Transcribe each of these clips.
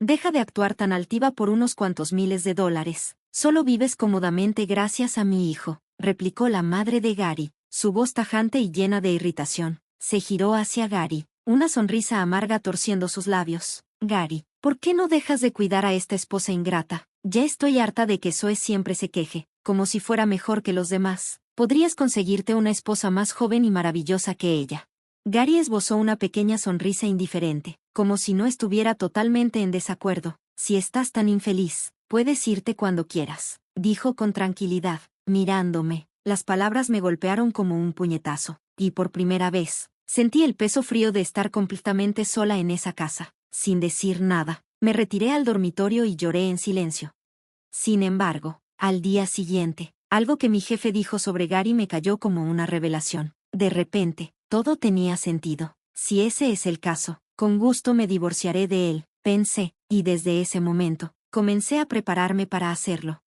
Deja de actuar tan altiva por unos cuantos miles de dólares. Solo vives cómodamente gracias a mi hijo, replicó la madre de Gary, su voz tajante y llena de irritación. Se giró hacia Gary, una sonrisa amarga torciendo sus labios. Gary, ¿por qué no dejas de cuidar a esta esposa ingrata? Ya estoy harta de que Zoe siempre se queje, como si fuera mejor que los demás. Podrías conseguirte una esposa más joven y maravillosa que ella. Gary esbozó una pequeña sonrisa indiferente, como si no estuviera totalmente en desacuerdo. Si estás tan infeliz, puedes irte cuando quieras, dijo con tranquilidad, mirándome. Las palabras me golpearon como un puñetazo, y por primera vez, sentí el peso frío de estar completamente sola en esa casa. Sin decir nada, me retiré al dormitorio y lloré en silencio. Sin embargo, al día siguiente, algo que mi jefe dijo sobre Gary me cayó como una revelación. De repente, todo tenía sentido. Si ese es el caso, con gusto me divorciaré de él, pensé, y desde ese momento, comencé a prepararme para hacerlo.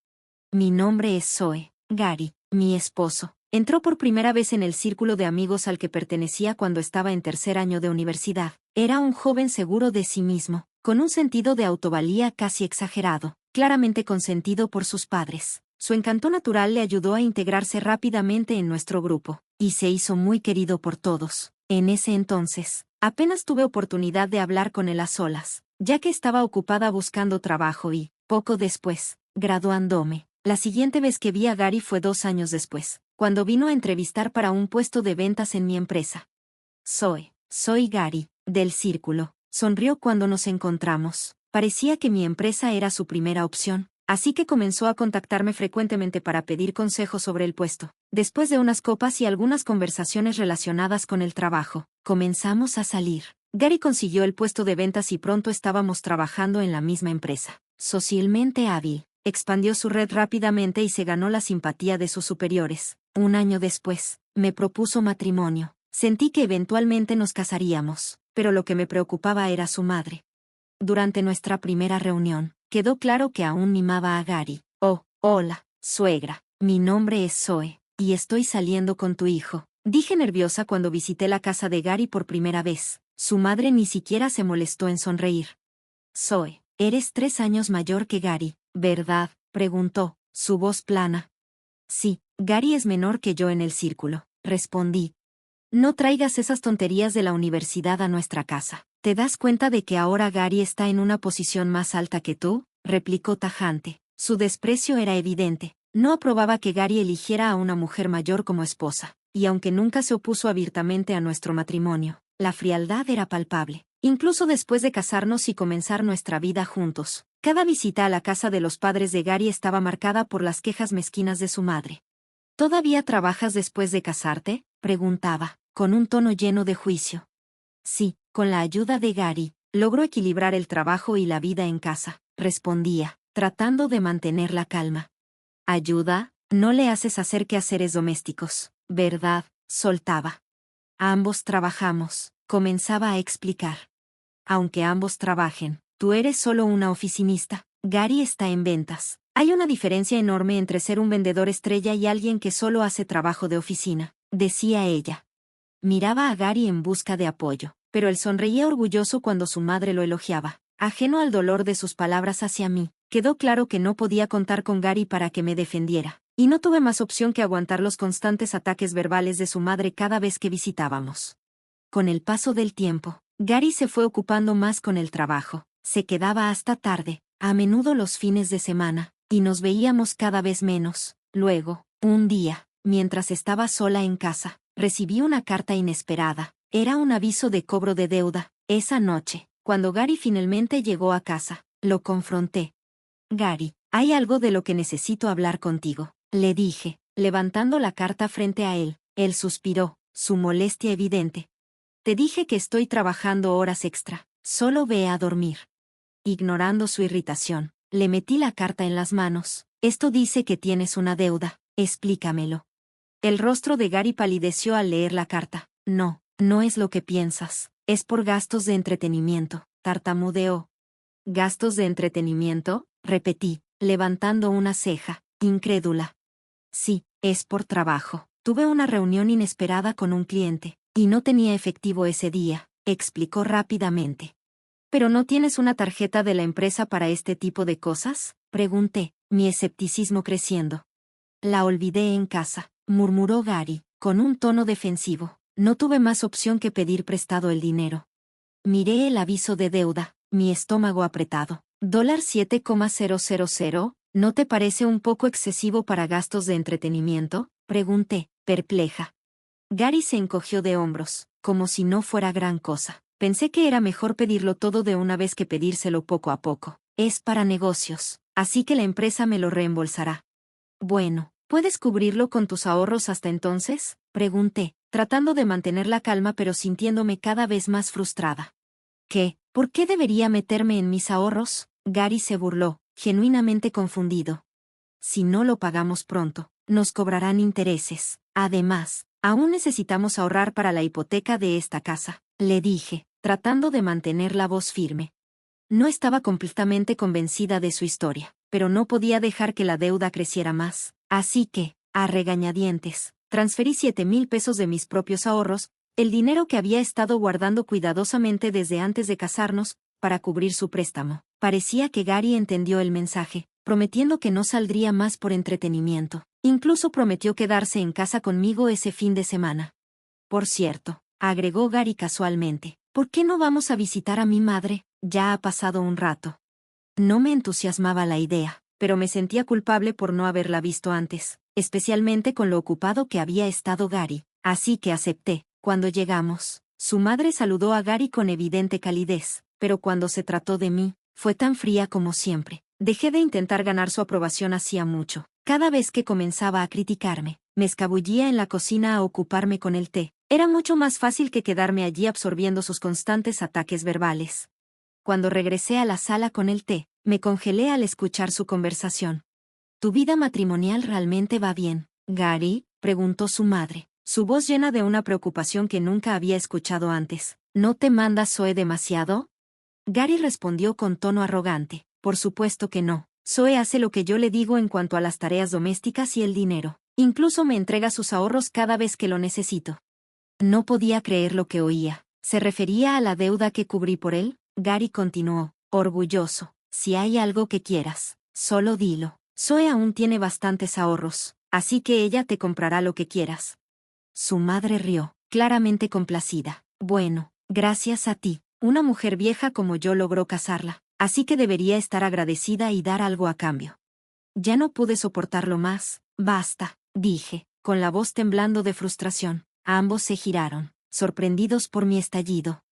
Mi nombre es Zoe. Gary, mi esposo, entró por primera vez en el círculo de amigos al que pertenecía cuando estaba en tercer año de universidad. Era un joven seguro de sí mismo, con un sentido de autovalía casi exagerado, claramente consentido por sus padres. Su encanto natural le ayudó a integrarse rápidamente en nuestro grupo, y se hizo muy querido por todos. En ese entonces, apenas tuve oportunidad de hablar con él a solas, ya que estaba ocupada buscando trabajo y, poco después, graduándome. La siguiente vez que vi a Gary fue 2 años después, cuando vino a entrevistar para un puesto de ventas en mi empresa. Soy Gary, del círculo. Sonrió cuando nos encontramos. Parecía que mi empresa era su primera opción, así que comenzó a contactarme frecuentemente para pedir consejos sobre el puesto. Después de unas copas y algunas conversaciones relacionadas con el trabajo, comenzamos a salir. Gary consiguió el puesto de ventas y pronto estábamos trabajando en la misma empresa. Socialmente hábil, expandió su red rápidamente y se ganó la simpatía de sus superiores. Un año después, me propuso matrimonio. Sentí que eventualmente nos casaríamos, pero lo que me preocupaba era su madre. Durante nuestra primera reunión, quedó claro que aún mimaba a Gary. Oh, hola, suegra. Mi nombre es Zoe, y estoy saliendo con tu hijo, dije nerviosa cuando visité la casa de Gary por primera vez. Su madre ni siquiera se molestó en sonreír. Zoe, eres 3 años mayor que Gary, ¿verdad?, preguntó, su voz plana. Sí, Gary es menor que yo en el círculo, respondí. No traigas esas tonterías de la universidad a nuestra casa. ¿Te das cuenta de que ahora Gary está en una posición más alta que tú?, replicó tajante. Su desprecio era evidente. No aprobaba que Gary eligiera a una mujer mayor como esposa, y aunque nunca se opuso abiertamente a nuestro matrimonio, la frialdad era palpable. Incluso después de casarnos y comenzar nuestra vida juntos, cada visita a la casa de los padres de Gary estaba marcada por las quejas mezquinas de su madre. ¿Todavía trabajas después de casarte?, preguntaba, con un tono lleno de juicio. Sí, con la ayuda de Gary, logro equilibrar el trabajo y la vida en casa, respondía, tratando de mantener la calma. ¿Ayuda? No le haces hacer quehaceres domésticos, ¿verdad?, soltaba. Ambos trabajamos, comenzaba a explicar. Aunque ambos trabajen, tú eres solo una oficinista. Gary está en ventas. Hay una diferencia enorme entre ser un vendedor estrella y alguien que solo hace trabajo de oficina, decía ella. Miraba a Gary en busca de apoyo, pero él sonreía orgulloso cuando su madre lo elogiaba. Ajeno al dolor de sus palabras hacia mí, quedó claro que no podía contar con Gary para que me defendiera, y no tuve más opción que aguantar los constantes ataques verbales de su madre cada vez que visitábamos. Con el paso del tiempo, Gary se fue ocupando más con el trabajo. Se quedaba hasta tarde, a menudo los fines de semana, y nos veíamos cada vez menos. Luego, un día, mientras estaba sola en casa, recibí una carta inesperada. Era un aviso de cobro de deuda. Esa noche, cuando Gary finalmente llegó a casa, lo confronté. Gary, hay algo de lo que necesito hablar contigo, le dije, levantando la carta frente a él. Él suspiró, su molestia evidente. Te dije que estoy trabajando horas extra. Solo ve a dormir. Ignorando su irritación, le metí la carta en las manos. Esto dice que tienes una deuda. Explícamelo. El rostro de Gary palideció al leer la carta. No, no es lo que piensas. Es por gastos de entretenimiento, tartamudeó. ¿Gastos de entretenimiento?, repetí, levantando una ceja, incrédula. Sí, es por trabajo. Tuve una reunión inesperada con un cliente, y no tenía efectivo ese día, explicó rápidamente. ¿Pero no tienes una tarjeta de la empresa para este tipo de cosas?, pregunté, mi escepticismo creciendo. La olvidé en casa, murmuró Gary, con un tono defensivo. No tuve más opción que pedir prestado el dinero. Miré el aviso de deuda, mi estómago apretado. $7,000, ¿no te parece un poco excesivo para gastos de entretenimiento?, pregunté, perpleja. Gary se encogió de hombros, como si no fuera gran cosa. Pensé que era mejor pedirlo todo de una vez que pedírselo poco a poco. Es para negocios, así que la empresa me lo reembolsará. Bueno, ¿puedes cubrirlo con tus ahorros hasta entonces?, pregunté, tratando de mantener la calma pero sintiéndome cada vez más frustrada. ¿Qué? ¿Por qué debería meterme en mis ahorros? Gary se burló, genuinamente confundido. Si no lo pagamos pronto, nos cobrarán intereses. Además, aún necesitamos ahorrar para la hipoteca de esta casa, le dije, tratando de mantener la voz firme. No estaba completamente convencida de su historia, pero no podía dejar que la deuda creciera más. Así que, a regañadientes, transferí $7,000 de mis propios ahorros, el dinero que había estado guardando cuidadosamente desde antes de casarnos, para cubrir su préstamo. Parecía que Gary entendió el mensaje, prometiendo que no saldría más por entretenimiento. Incluso prometió quedarse en casa conmigo ese fin de semana. Por cierto, agregó Gary casualmente, ¿por qué no vamos a visitar a mi madre? Ya ha pasado un rato. No me entusiasmaba la idea, pero me sentía culpable por no haberla visto antes, especialmente con lo ocupado que había estado Gary, así que acepté. Cuando llegamos, su madre saludó a Gary con evidente calidez, pero cuando se trató de mí, fue tan fría como siempre. Dejé de intentar ganar su aprobación hacía mucho. Cada vez que comenzaba a criticarme, me escabullía en la cocina a ocuparme con el té. Era mucho más fácil que quedarme allí absorbiendo sus constantes ataques verbales. Cuando regresé a la sala con el té, me congelé al escuchar su conversación. ¿Tu vida matrimonial realmente va bien, Gary?, preguntó su madre, su voz llena de una preocupación que nunca había escuchado antes. ¿No te manda Zoe demasiado? Gary respondió con tono arrogante, por supuesto que no. Zoe hace lo que yo le digo en cuanto a las tareas domésticas y el dinero. Incluso me entrega sus ahorros cada vez que lo necesito. No podía creer lo que oía. ¿Se refería a la deuda que cubrí por él? Gary continuó, orgulloso. Si hay algo que quieras, solo dilo. Zoe aún tiene bastantes ahorros, así que ella te comprará lo que quieras. Su madre rió, claramente complacida. Bueno, gracias a ti, una mujer vieja como yo logró casarla, así que debería estar agradecida y dar algo a cambio. Ya no pude soportarlo más. Basta, dije, con la voz temblando de frustración. Ambos se giraron, sorprendidos por mi estallido.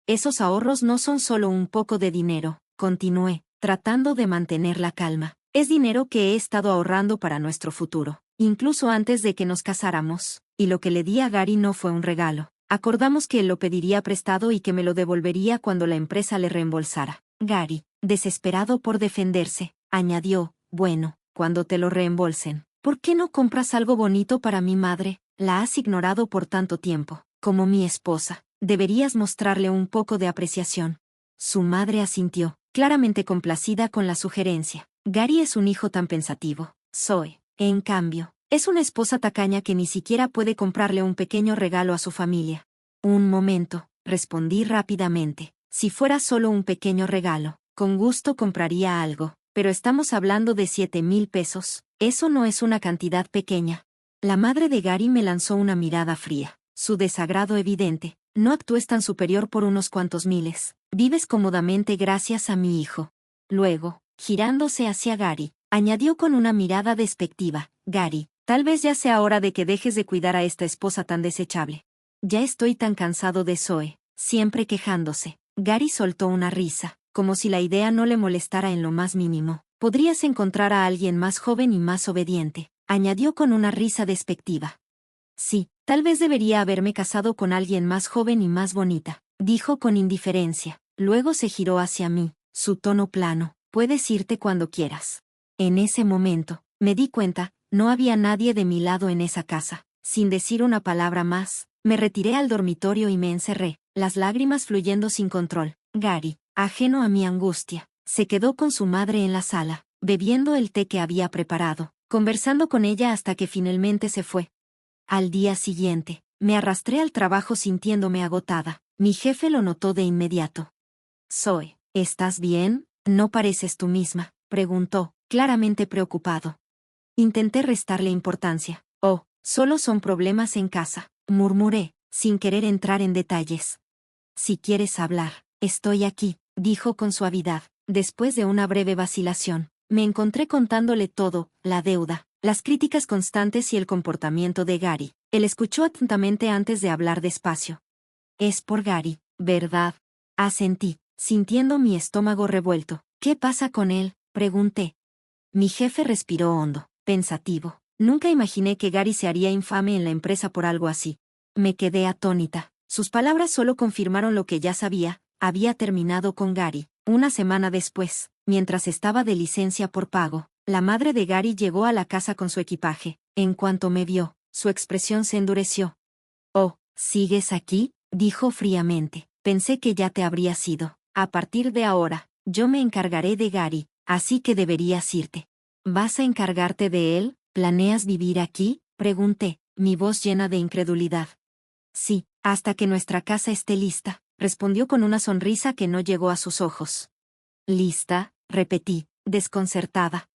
Esos ahorros no son solo un poco de dinero, continué, tratando de mantener la calma. Es dinero que he estado ahorrando para nuestro futuro, incluso antes de que nos casáramos, y lo que le di a Gary no fue un regalo. Acordamos que él lo pediría prestado y que me lo devolvería cuando la empresa le reembolsara. Gary, desesperado por defenderse, añadió, bueno, cuando te lo reembolsen, ¿por qué no compras algo bonito para mi madre? La has ignorado por tanto tiempo, como mi esposa. Deberías mostrarle un poco de apreciación. Su madre asintió, claramente complacida con la sugerencia. Gary es un hijo tan pensativo. Zoe, en cambio, es una esposa tacaña que ni siquiera puede comprarle un pequeño regalo a su familia. Un momento, respondí rápidamente. Si fuera solo un pequeño regalo, con gusto compraría algo, pero estamos hablando de $7,000. Eso no es una cantidad pequeña. La madre de Gary me lanzó una mirada fría, su desagrado evidente. No actúes tan superior por unos cuantos miles. Vives cómodamente gracias a mi hijo. Luego, girándose hacia Gary, añadió con una mirada despectiva, Gary, tal vez ya sea hora de que dejes de cuidar a esta esposa tan desechable. Ya estoy tan cansado de Zoe, siempre quejándose. Gary soltó una risa, como si la idea no le molestara en lo más mínimo. Podrías encontrar a alguien más joven y más obediente, añadió con una risa despectiva. Sí, tal vez debería haberme casado con alguien más joven y más bonita, dijo con indiferencia. Luego se giró hacia mí, su tono plano, puedes irte cuando quieras. En ese momento, me di cuenta, no había nadie de mi lado en esa casa. Sin decir una palabra más, me retiré al dormitorio y me encerré, las lágrimas fluyendo sin control. Gary, ajeno a mi angustia, se quedó con su madre en la sala, bebiendo el té que había preparado, conversando con ella hasta que finalmente se fue. Al día siguiente, me arrastré al trabajo sintiéndome agotada. Mi jefe lo notó de inmediato. Zoe, ¿estás bien? ¿No pareces tú misma?, preguntó, claramente preocupado. Intenté restarle importancia. Oh, solo son problemas en casa, murmuré, sin querer entrar en detalles. Si quieres hablar, estoy aquí, dijo con suavidad. Después de una breve vacilación, me encontré contándole todo, la deuda, las críticas constantes y el comportamiento de Gary. Él escuchó atentamente antes de hablar despacio. Es por Gary, ¿verdad? Asentí, sintiendo mi estómago revuelto. ¿Qué pasa con él?, pregunté. Mi jefe respiró hondo, pensativo. Nunca imaginé que Gary se haría infame en la empresa por algo así. Me quedé atónita. Sus palabras solo confirmaron lo que ya sabía. Había terminado con Gary. Una semana después, mientras estaba de licencia por pago, la madre de Gary llegó a la casa con su equipaje. En cuanto me vio, su expresión se endureció. «Oh, ¿sigues aquí?», dijo fríamente. «Pensé que ya te habrías ido. A partir de ahora, yo me encargaré de Gary, así que deberías irte». «¿Vas a encargarte de él? ¿Planeas vivir aquí?», pregunté, mi voz llena de incredulidad. «Sí, hasta que nuestra casa esté lista», respondió con una sonrisa que no llegó a sus ojos. «¿Lista?», repetí, desconcertada.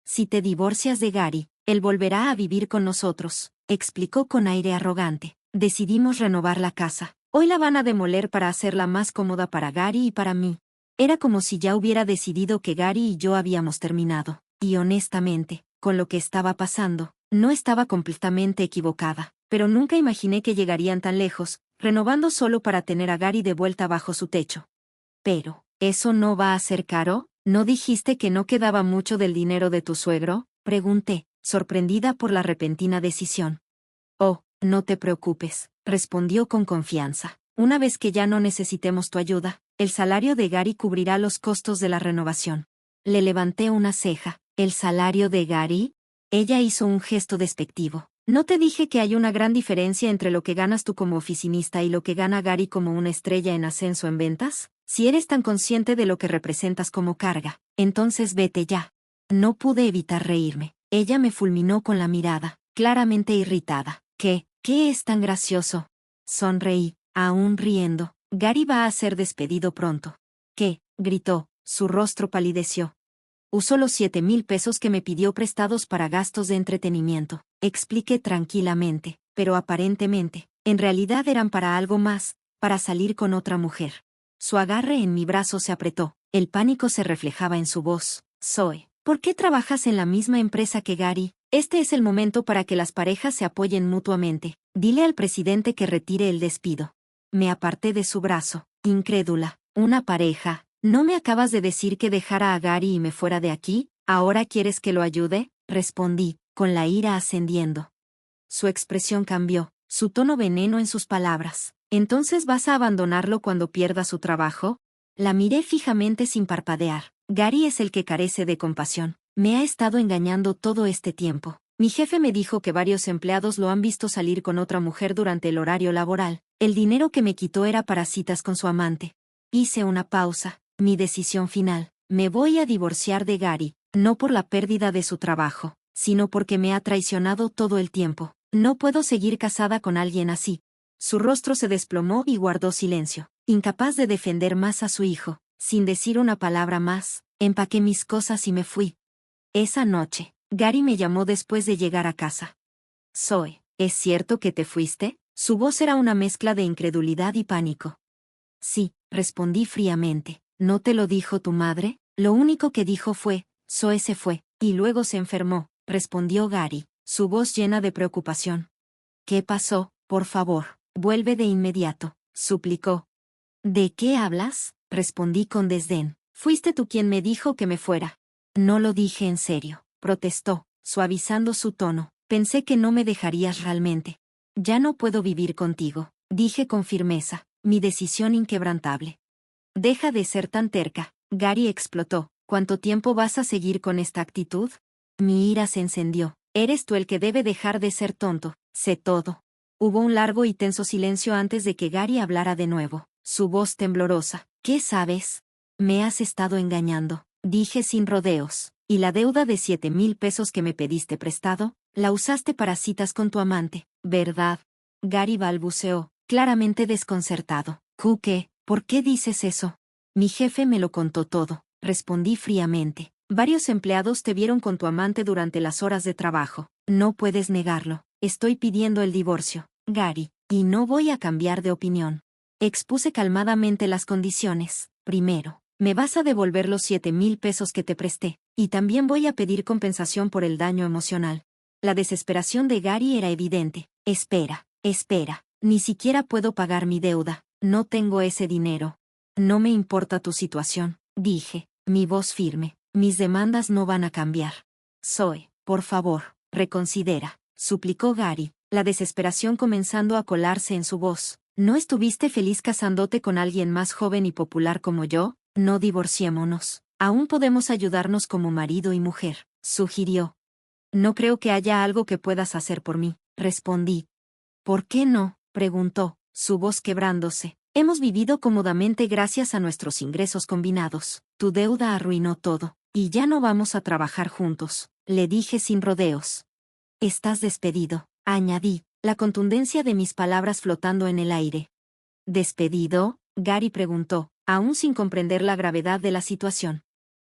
«Si te divorcias de Gary, él volverá a vivir con nosotros», explicó con aire arrogante. «Decidimos renovar la casa. Hoy la van a demoler para hacerla más cómoda para Gary y para mí». Era como si ya hubiera decidido que Gary y yo habíamos terminado. Y honestamente, con lo que estaba pasando, no estaba completamente equivocada. Pero nunca imaginé que llegarían tan lejos, renovando solo para tener a Gary de vuelta bajo su techo. «Pero, ¿eso no va a ser caro? ¿No dijiste que no quedaba mucho del dinero de tu suegro?», pregunté, sorprendida por la repentina decisión. «Oh, no te preocupes», respondió con confianza. «Una vez que ya no necesitemos tu ayuda, el salario de Gary cubrirá los costos de la renovación». Le levanté una ceja. «¿El salario de Gary?». Ella hizo un gesto despectivo. «¿No te dije que hay una gran diferencia entre lo que ganas tú como oficinista y lo que gana Gary como una estrella en ascenso en ventas? Si eres tan consciente de lo que representas como carga, entonces vete ya». No pude evitar reírme. Ella me fulminó con la mirada, claramente irritada. ¿Qué es tan gracioso?». Sonreí, aún riendo. «Gary va a ser despedido pronto». «¿Qué?», gritó, su rostro palideció. «Usó los 7,000 pesos que me pidió prestados para gastos de entretenimiento», expliqué tranquilamente, pero aparentemente, en realidad eran para algo más, para salir con otra mujer. Su agarre en mi brazo se apretó, el pánico se reflejaba en su voz. «Zoe, ¿por qué trabajas en la misma empresa que Gary? Este es el momento para que las parejas se apoyen mutuamente. Dile al presidente que retire el despido». Me aparté de su brazo, incrédula. «¿Una pareja? ¿No me acabas de decir que dejara a Gary y me fuera de aquí? ¿Ahora quieres que lo ayude?», respondí, con la ira ascendiendo. Su expresión cambió, su tono veneno en sus palabras. «¿Entonces vas a abandonarlo cuando pierda su trabajo?». La miré fijamente sin parpadear. «Gary es el que carece de compasión. Me ha estado engañando todo este tiempo. Mi jefe me dijo que varios empleados lo han visto salir con otra mujer durante el horario laboral. El dinero que me quitó era para citas con su amante». Hice una pausa. Mi decisión final. Me voy a divorciar de Gary, no por la pérdida de su trabajo, sino porque me ha traicionado todo el tiempo. No puedo seguir casada con alguien así. Su rostro se desplomó y guardó silencio, incapaz de defender más a su hijo. Sin decir una palabra más, empaqué mis cosas y me fui. Esa noche, Gary me llamó después de llegar a casa. «Zoe, ¿es cierto que te fuiste?». Su voz era una mezcla de incredulidad y pánico. «Sí», respondí fríamente. «¿No te lo dijo tu madre?». «Lo único que dijo fue, Zoe se fue, y luego se enfermó», respondió Gary, su voz llena de preocupación. «¿Qué pasó? Por favor, vuelve de inmediato», suplicó. «¿De qué hablas?», respondí con desdén. «Fuiste tú quien me dijo que me fuera». «No lo dije en serio», protestó, suavizando su tono. «Pensé que no me dejarías realmente». «Ya no puedo vivir contigo», dije con firmeza, mi decisión inquebrantable. «Deja de ser tan terca», Gary explotó. «¿Cuánto tiempo vas a seguir con esta actitud?». Mi ira se encendió. «Eres tú el que debe dejar de ser tonto. Sé todo». Hubo un largo y tenso silencio antes de que Gary hablara de nuevo, su voz temblorosa. «¿Qué sabes?». «Me has estado engañando», dije sin rodeos. «Y la deuda de 7,000 pesos que me pediste prestado, la usaste para citas con tu amante, ¿verdad?». Gary balbuceó, claramente desconcertado. «¿Qué? ¿Por qué dices eso?». Mi jefe me lo contó todo, respondí fríamente. Varios empleados te vieron con tu amante durante las horas de trabajo. No puedes negarlo. Estoy pidiendo el divorcio, Gary, y no voy a cambiar de opinión. Expuse calmadamente las condiciones. Primero, me vas a devolver los 7,000 pesos que te presté, y también voy a pedir compensación por el daño emocional. La desesperación de Gary era evidente. Espera, ni siquiera puedo pagar mi deuda, no tengo ese dinero. No me importa tu situación, dije, mi voz firme. Mis demandas no van a cambiar. Zoe, por favor, reconsidera, suplicó Gary, la desesperación comenzando a colarse en su voz. ¿No estuviste feliz casándote con alguien más joven y popular como yo? No divorciémonos. Aún podemos ayudarnos como marido y mujer, sugirió. No creo que haya algo que puedas hacer por mí, respondí. ¿Por qué no?, preguntó, su voz quebrándose. Hemos vivido cómodamente gracias a nuestros ingresos combinados. Tu deuda arruinó todo, y ya no vamos a trabajar juntos, le dije sin rodeos. Estás despedido, añadí, la contundencia de mis palabras flotando en el aire. ¿Despedido?, Gary preguntó, aún sin comprender la gravedad de la situación.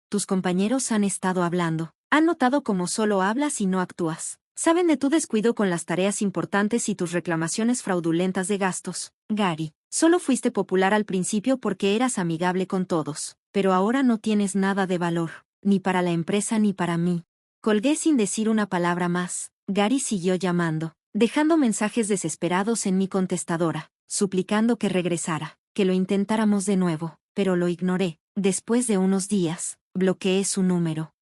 Tus compañeros han estado hablando. Han notado cómo solo hablas y no actúas. Saben de tu descuido con las tareas importantes y tus reclamaciones fraudulentas de gastos. Gary, solo fuiste popular al principio porque eras amigable con todos, pero ahora no tienes nada de valor, ni para la empresa ni para mí. Colgué sin decir una palabra más. Gary siguió llamando, dejando mensajes desesperados en mi contestadora, suplicando que regresara, que lo intentáramos de nuevo, pero lo ignoré. Después de unos días, bloqueé su número.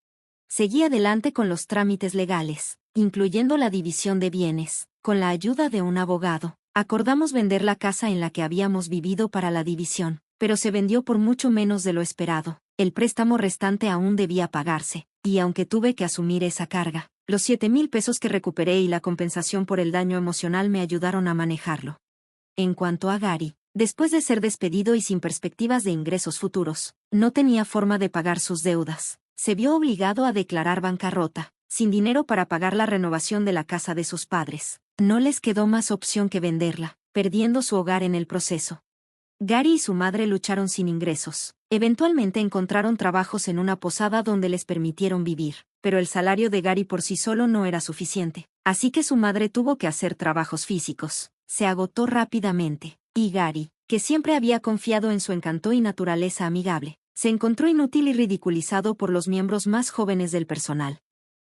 Seguí adelante con los trámites legales, incluyendo la división de bienes. Con la ayuda de un abogado, acordamos vender la casa en la que habíamos vivido para la división, pero se vendió por mucho menos de lo esperado. El préstamo restante aún debía pagarse, y aunque tuve que asumir esa carga, los 7,000 pesos que recuperé y la compensación por el daño emocional me ayudaron a manejarlo. En cuanto a Gary, después de ser despedido y sin perspectivas de ingresos futuros, no tenía forma de pagar sus deudas. Se vio obligado a declarar bancarrota, sin dinero para pagar la renovación de la casa de sus padres. No les quedó más opción que venderla, perdiendo su hogar en el proceso. Gary y su madre lucharon sin ingresos. Eventualmente encontraron trabajos en una posada donde les permitieron vivir, pero el salario de Gary por sí solo no era suficiente, así que su madre tuvo que hacer trabajos físicos. Se agotó rápidamente, y Gary, que siempre había confiado en su encanto y naturaleza amigable, se encontró inútil y ridiculizado por los miembros más jóvenes del personal.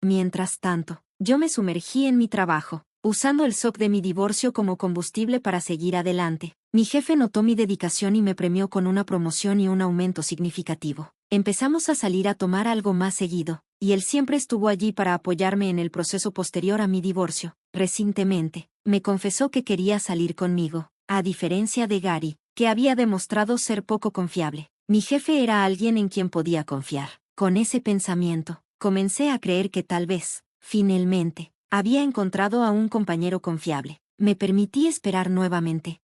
Mientras tanto, yo me sumergí en mi trabajo, usando el shock de mi divorcio como combustible para seguir adelante. Mi jefe notó mi dedicación y me premió con una promoción y un aumento significativo. Empezamos a salir a tomar algo más seguido, y él siempre estuvo allí para apoyarme en el proceso posterior a mi divorcio. Recientemente, me confesó que quería salir conmigo, a diferencia de Gary, que había demostrado ser poco confiable. Mi jefe era alguien en quien podía confiar. Con ese pensamiento, comencé a creer que tal vez, finalmente, había encontrado a un compañero confiable. Me permití esperar nuevamente,